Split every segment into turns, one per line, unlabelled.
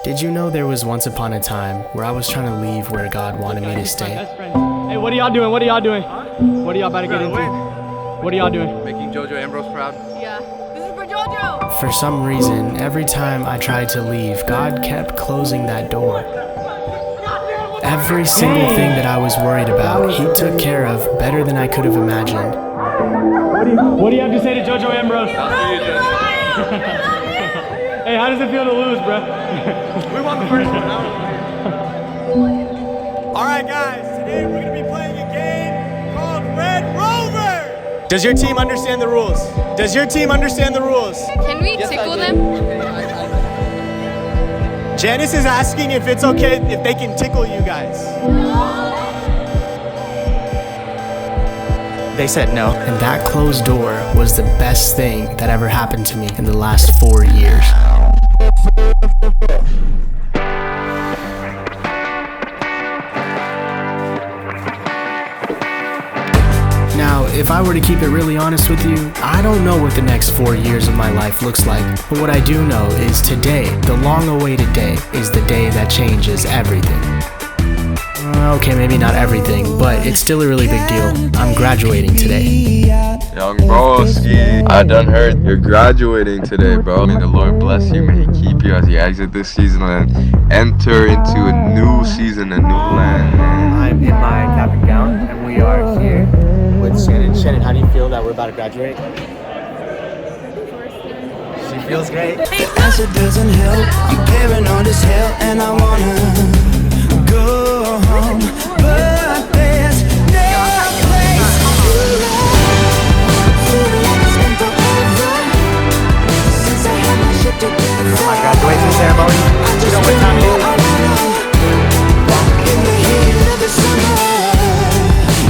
Did you know there was once upon a time where I was trying to leave where God wanted me to stay?
Hey, what are y'all doing? What are y'all doing? What are y'all about to get into? What are y'all doing?
Making JoJo Ambrose proud.
Yeah. This is for JoJo!
For some reason, every time I tried to leave, God kept closing that door. Every single thing that I was worried about, He took care of better than I could have imagined.
What do you have to say to JoJo Ambrose?
I'll see you, JoJo.
Hey, how does it feel to lose, bro?
We won the first one.
All right, guys, today we're going to be playing a game called Red Rover. Does your team understand the rules? Does your team understand the rules?
Can we tickle them?
Janice is asking if it's okay if they can tickle you guys. They said no.
And that closed door was the best thing that ever happened to me in the last 4 years. Now, if I were to keep it really honest with you, I don't know what the next 4 years of my life looks like. But what I do know is today, the long-awaited day, is the day that changes everything. Okay, maybe not everything, but it's still a really big deal. I'm graduating today.
Young broski, I done heard you're graduating today, bro. May the Lord bless you, may He keep you as you exit this season and enter into a new season, a new land, man.
I'm in my cap and gown, and we are here with Shannon. Shannon, how do you feel that we're about to graduate? She feels great.
Answer doesn't help. I'm carrying all this hell and I wanna go home, but there's no place to since I had my shit together.
My graduation ceremony. You know what time it is?
In the heat of the summer,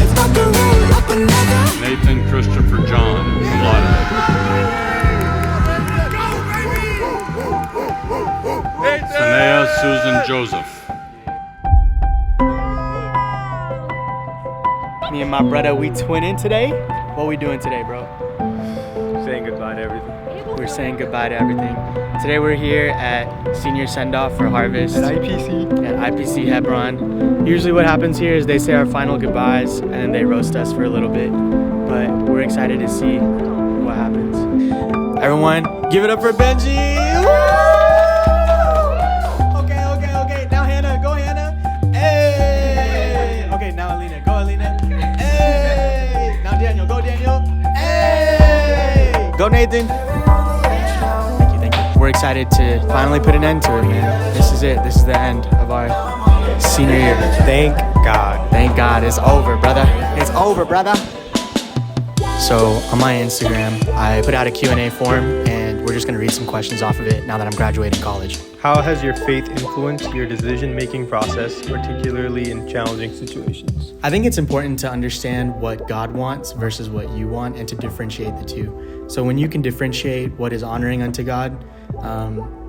it's about to roll up another.
Nathan Christopher John from Lauderdale. Sanea Susan Joseph.
Me and my brother, we twinning today. What we doing today, bro?
Saying goodbye to everything.
We're saying goodbye to everything. Today we're here at senior send-off for Harvest.
At IPC.
At IPC Hebron. Usually what happens here is they say our final goodbyes and then they roast us for a little bit. But we're excited to see what happens. Everyone, give it up for Benji! Okay. Now Hannah, go Hannah. Hey! Okay, now Alina, go Alina. Hey! Now Daniel, go Daniel. Hey! Go Nathan. Thank you. We're excited to finally put an end to it, man. This is it. This is the end of our senior year.
Thank God.
Thank God, it's over, brother. It's over, brother. So on my Instagram, I put out a Q&A form, and we're just gonna read some questions off of it now that I'm graduating college.
How has your faith influenced your decision-making process, particularly in challenging situations?
I think it's important to understand what God wants versus what you want and to differentiate the two. So when you can differentiate what is honoring unto God,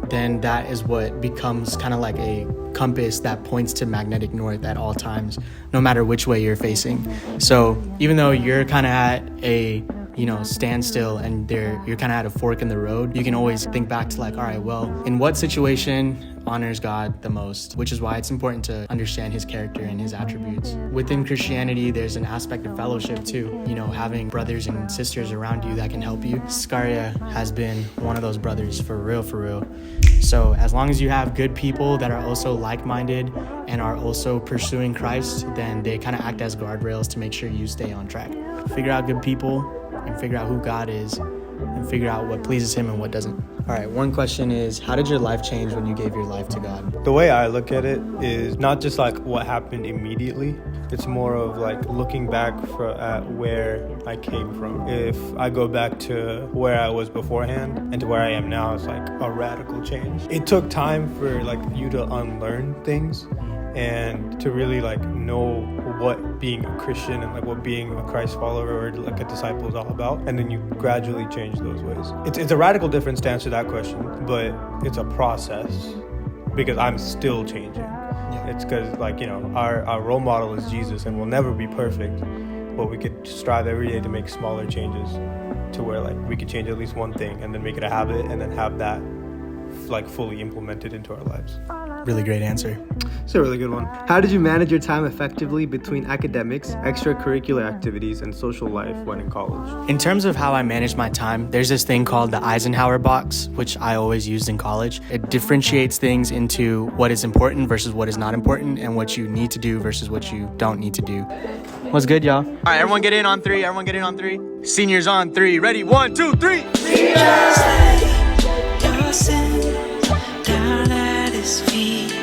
then that is what becomes kind of like a compass that points to magnetic north at all times, no matter which way you're facing. So even though you're kind of at a standstill and you're kind of at a fork in the road, you can always think back to like, all right, well, in what situation honors God the most, which is why it's important to understand His character and His attributes. Within Christianity, there's an aspect of fellowship too, having brothers and sisters around you that can help you. Scaria has been one of those brothers for real. So as long as you have good people that are also like-minded and are also pursuing Christ, then they kind of act as guardrails to make sure you stay on track. Figure out good people and figure out who God is and figure out what pleases Him and what doesn't. All right, one question is, how did your life change when you gave your life to God?
The way I look at it is not just like what happened immediately. It's more of like looking back at where I came from. If I go back to where I was beforehand and to where I am now, it's like a radical change. It took time for like you to unlearn things and to really like know what being a Christian and like what being a Christ follower or like a disciple is all about, and then you gradually change those ways. It's a radical difference to answer that question, but it's a process because I'm still changing. It's because our role model is Jesus, and we'll never be perfect, but we could strive every day to make smaller changes to where like we could change at least one thing and then make it a habit and then have that like fully implemented into our lives.
Really great answer.
It's a really good one. How did you manage your time effectively between academics, extracurricular activities, and social life when in college?
In terms of how I manage my time, there's this thing called the Eisenhower box, which I always used in college. It differentiates things into what is important versus what is not important, and what you need to do versus what you don't need to do. What's good, y'all? All right, everyone get in on three. Everyone get in on three. Seniors on three. Ready? 1, 2, 3.
Just lay your sin down at his feet.